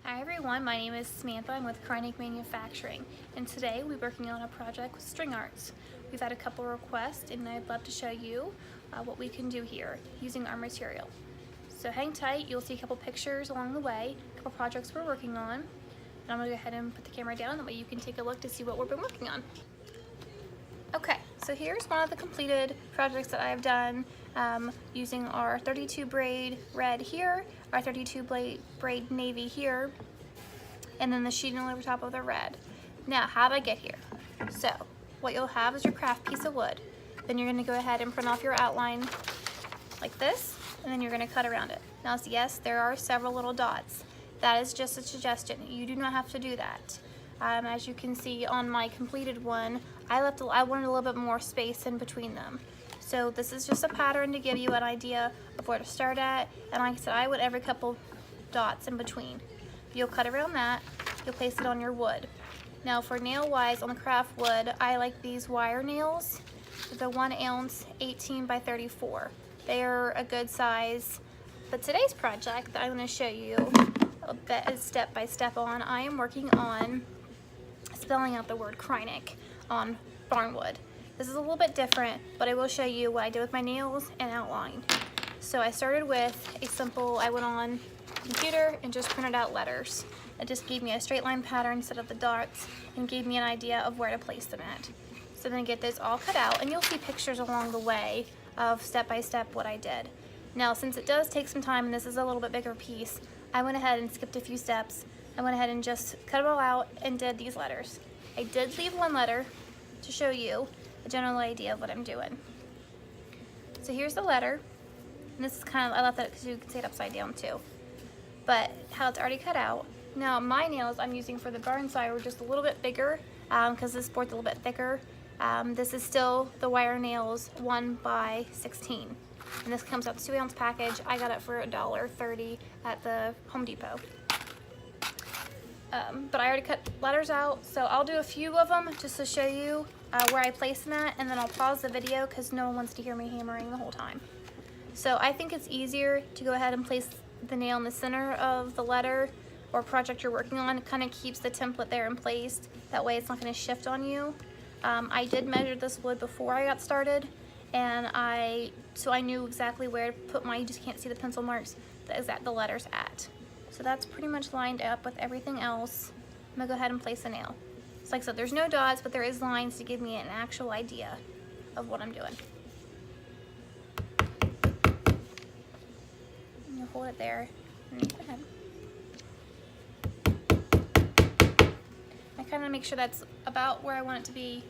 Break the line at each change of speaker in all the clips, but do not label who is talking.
Hi everyone, my name is Samantha. I'm with Kreinik Mfg, and today we're working on a project with string arts. We've had a couple requests and I'd love to show you what we can do here using our material. So hang tight, you'll see a couple pictures along the way, a couple projects we're working on, and I'm going to go ahead and put the camera down, that way you can take a look to see what we've been working on. Okay, so here's one of the completed projects that I've done using our 32 braid red here, our 32 braid navy here, and then the sheeting over top of the red. Now, how did I get here? So, what you'll have is your craft piece of wood. Then you're going to go ahead and print off your outline like this, and then you're going to cut around it. Now, yes, there are several little dots. That is just a suggestion. You do not have to do that. As you can see on my completed one, I wanted a little bit more space in between them. So this is just a pattern to give you an idea of where to start at. And like I said, I went every couple dots in between. You'll cut around that, you'll place it on your wood. Now for nail wise on the craft wood, I like these wire nails, the 1 ounce 18 by 34. They are a good size. But today's project that I'm going to show you a bit step by step on, I am working on spelling out the word Kreinik on barnwood. This is a little bit different, but I will show you what I did with my nails and outline. So I started with a simple, I went on computer and just printed out letters. It just gave me a straight line pattern instead of the dots and gave me an idea of where to place them at. So then I get those all cut out, and you'll see pictures along the way of step by step what I did. Now since it does take some time and this is a little bit bigger piece, I went ahead and skipped a few steps. I went ahead and just cut it all out and did these letters. I did leave one letter to show you a general idea of what I'm doing. So here's the letter, and this is kind of, I left that because you can see it upside down too. But how it's already cut out. Now my nails I'm using for the barn side were just a little bit bigger because this board's a little bit thicker. This is still the wire nails 1 by 16. And this comes out the 2 ounce package. I got it for $1.30 at the Home Depot. But I already cut letters out, so I'll do a few of them just to show you where I place them at, and then I'll pause the video because no one wants to hear me hammering the whole time. So I think it's easier to go ahead and place the nail in the center of the letter or project you're working on. It kind of keeps the template there in place. That way it's not going to shift on you. I did measure this wood before I got started, and so I knew exactly where to put my, you just can't see the pencil marks, the letters at. So that's pretty much lined up with everything else. I'm gonna go ahead and place a nail. So like I said, there's no dots, but there is lines to give me an actual idea of what I'm doing. I'm gonna hold it there and go ahead. I kind of make sure that's about where I want it to be.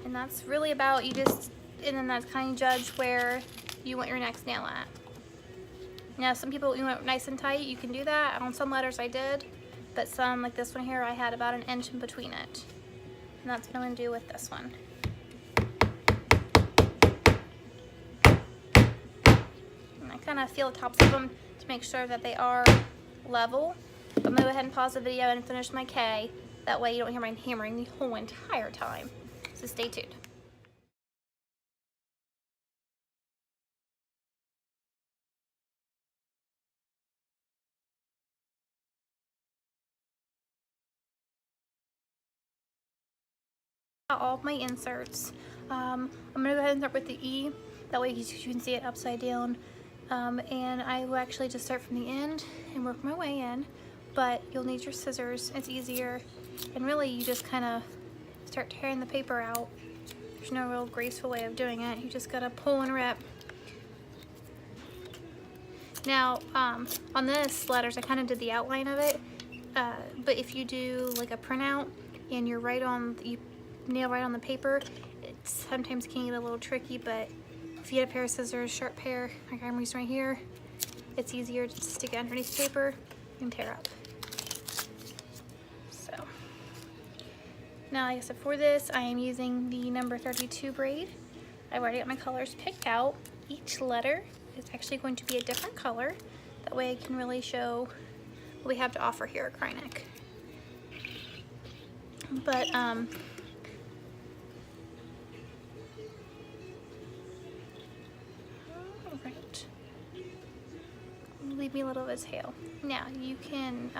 And that's really about, and then that's kind of judge where you want your next nail at. Now some people, you want it nice and tight, you can do that. On some letters I did, but some, like this one here, I had about 1 inch in between it. And that's what I'm going to do with this one. And I kind of feel the tops of them to make sure that they are level. But I'm going to go ahead and pause the video and finish my K. That way you don't hear my hammering the whole entire time. So stay tuned. All of my inserts. I'm gonna go ahead and start with the E. That way you can see it upside down. And I will actually just start from the end and work my way in. But you'll need your scissors. It's easier. And really, you just kind of start tearing the paper out. There's no real graceful way of doing it. You just gotta pull and rip. Now, on this letters, I kind of did the outline of it. But if you do like a printout and you nail right on the paper, it sometimes can get a little tricky, but if you get a pair of scissors, sharp pair, like I'm using right here, it's easier to stick it underneath the paper and tear up. So, now like I said, for this, I am using the number 32 braid. I've already got my colors picked out. Each letter is actually going to be a different color. That way I can really show what we have to offer here at Kreinik. But, leave me a little of a tail. Now you can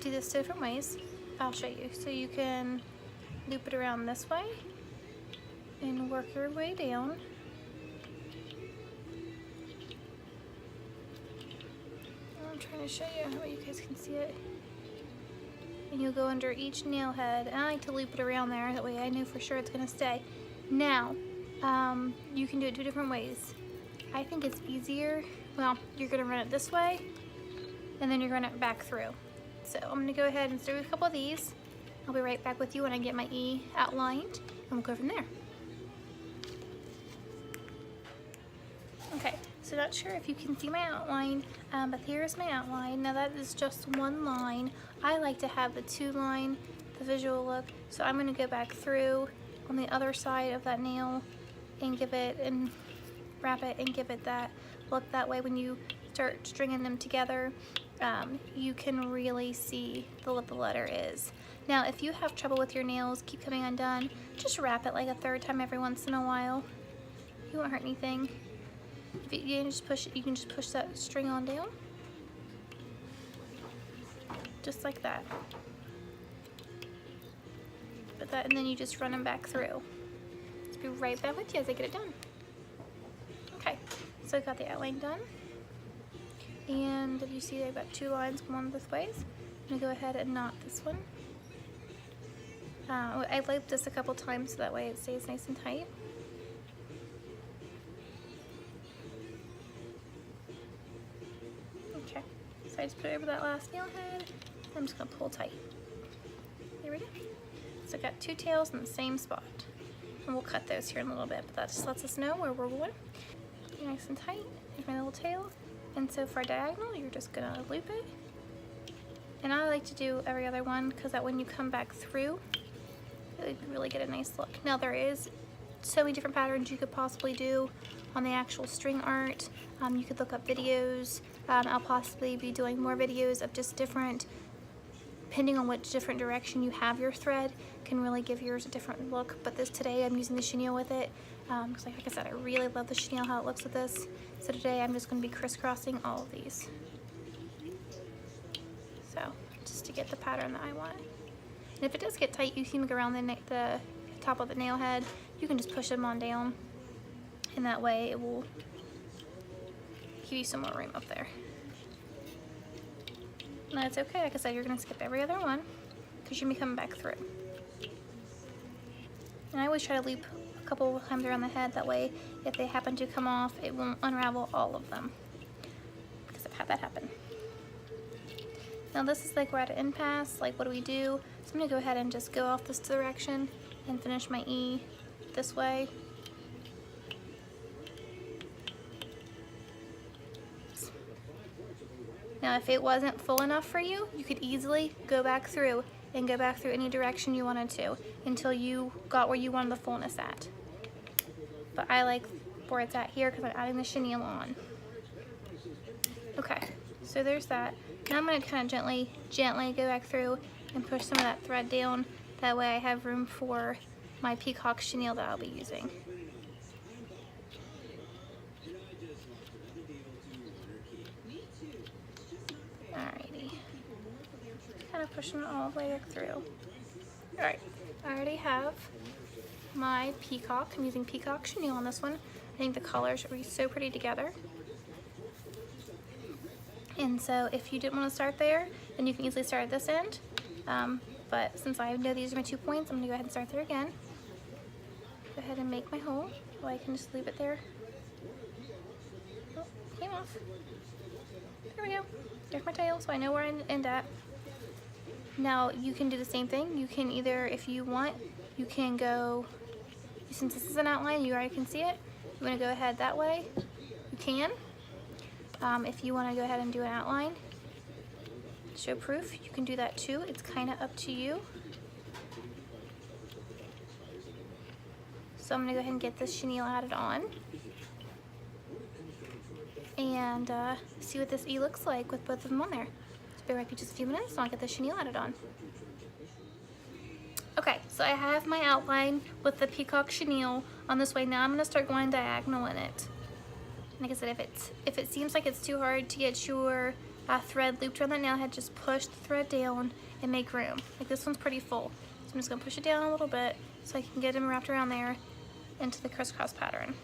do this different ways. I'll show you. So you can loop it around this way and work your way down. I'm trying to show you how you guys can see it. And you'll go under each nail head. And I like to loop it around there, that way I know for sure it's gonna stay. Now, you can do it two different ways. I think it's easier, well, you're gonna run it this way, and then you're gonna run it back through. So I'm gonna go ahead and do a couple of these. I'll be right back with you when I get my E outlined, and we'll go from there. Okay, so not sure if you can see my outline, but here's my outline. Now that is just one line. I like to have the two line, the visual look, so I'm gonna go back through on the other side of that nail and give it, and wrap it and give it that look. That way when you start stringing them together, you can really see what the letter is. Now if you have trouble with your nails keep coming undone, just wrap it like a third time every once in a while. You won't hurt anything. If you can just push that string on down, just like that. Put that, and then you just run them back through. Let's be right back with you as I get it done. Okay, so I've got the outline done. And if you see I've got two lines going both ways, I'm gonna go ahead and knot this one. I looped this a couple times so that way it stays nice and tight. Okay, so I just put it over that last nail head. I'm just gonna pull tight. There we go. So I've got two tails in the same spot. And we'll cut those here in a little bit, but that just lets us know where we're going. Nice and tight. Here's my little tail. And so for a diagonal, you're just gonna loop it. And I like to do every other one because that when you come back through, you really get a nice look. Now there is so many different patterns you could possibly do on the actual string art. You could look up videos. I'll possibly be doing more videos of just different, depending on which different direction you have your thread, can really give yours a different look. But this today I'm using the chenille with it. Because like I said, I really love the chenille, how it looks with this. So today I'm just going to be crisscrossing all of these. So, just to get the pattern that I want. And if it does get tight, you can go around the top of the nail head. You can just push them on down. And that way it will give you some more room up there. And that's okay, like I said, you're going to skip every other one because you're going to be coming back through. And I always try to loop a couple of times around the head, that way if they happen to come off, it won't unravel all of them, because I've had that happen. Now this is like we're at an impasse, like what do we do? So I'm going to go ahead and just go off this direction and finish my E this way. Now if it wasn't full enough for you, you could easily go back through and go back through any direction you wanted to until you got where you wanted the fullness at. But I like where it's at here because I'm adding the chenille on. Okay, so there's that. Now I'm going to kind of gently go back through and push some of that thread down. That way I have room for my peacock chenille that I'll be using. Alrighty. Kind of pushing it all the way back through. Alright, I already have my peacock. I'm using peacock chenille on this one. I think the colors are so pretty together. And so if you didn't want to start there, then you can easily start at this end. But since I know these are my 2 points, I'm going to go ahead and start there again. Go ahead and make my hole, so I can just leave it there. Oh, came off. There we go. There's my tail, so I know where I end at. Now you can do the same thing. You can either, if you want, you can go, since this is an outline, you already can see it. You want to go ahead that way, you can. If you want to go ahead and do an outline, show proof, you can do that too. It's kind of up to you. So I'm going to go ahead and get this chenille added on. And see what this E looks like with both of them on there. So bear with me just a few minutes and I'll get the chenille added on. Okay, so I have my outline with the peacock chenille on this way. Now I'm going to start going diagonal in it. Like I said, if it seems like it's too hard to get your thread looped around that nail head, just push the thread down and make room. Like this one's pretty full. So I'm just gonna push it down a little bit so I can get them wrapped around there into the crisscross pattern.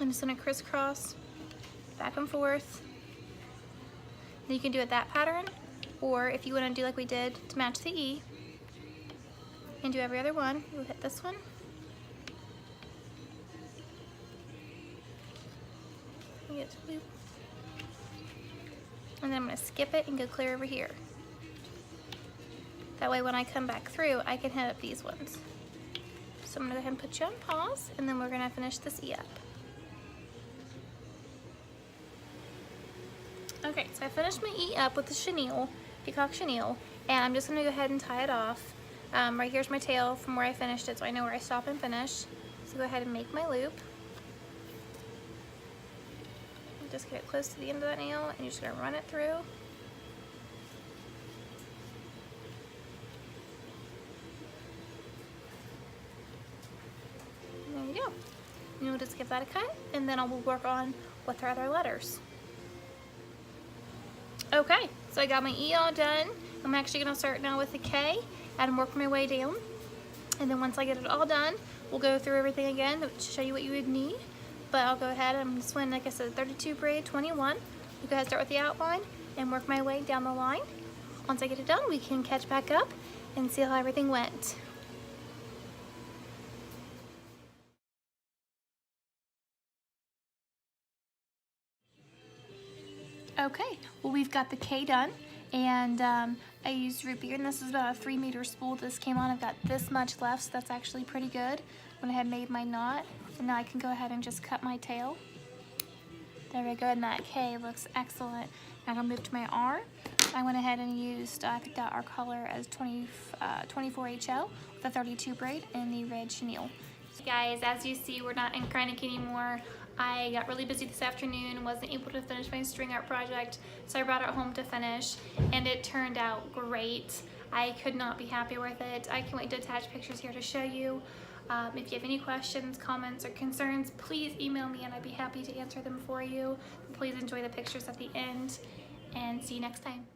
I'm just gonna crisscross back and forth. And you can do it that pattern, or if you wanna do like we did to match the E and do every other one, you'll hit this one. Get to loop. And then I'm going to skip it and go clear over here. That way when I come back through, I can hit up these ones. So I'm going to go ahead and put you on pause, and then we're going to finish this E up. Okay, so I finished my E up with the chenille, peacock chenille, and I'm just going to go ahead and tie it off. Right here's my tail from where I finished it, so I know where I stop and finish. So go ahead and make my loop. Just get it close to the end of that nail, and you're just going to run it through. And there you go. And you'll just give that a cut, and then I will work on with our other letters. Okay, so I got my E all done. I'm actually going to start now with the K and work my way down. And then once I get it all done, we'll go through everything again to show you what you would need. But I'll go ahead and just win, like I said, 32 braid 21. We'll go ahead and start with the outline and work my way down the line. Once I get it done, we can catch back up and see how everything went. Okay, well we've got the K done, and I used root beer, and this is about a 3-meter spool. This came on, I've got this much left, so that's actually pretty good. Went ahead and made my knot, and now I can go ahead and just cut my tail. There we go, and that K looks excellent. Now I'm gonna move to my R. I went ahead and used, I picked out our color as 24HO with a 32 braid and the red chenille. So guys, as you see, we're not in Kreinik anymore. I got really busy this afternoon and wasn't able to finish my string art project, so I brought it home to finish, and it turned out great. I could not be happier with it. I can't wait to attach pictures here to show you. If you have any questions, comments, or concerns, please email me and I'd be happy to answer them for you. Please enjoy the pictures at the end, and see you next time.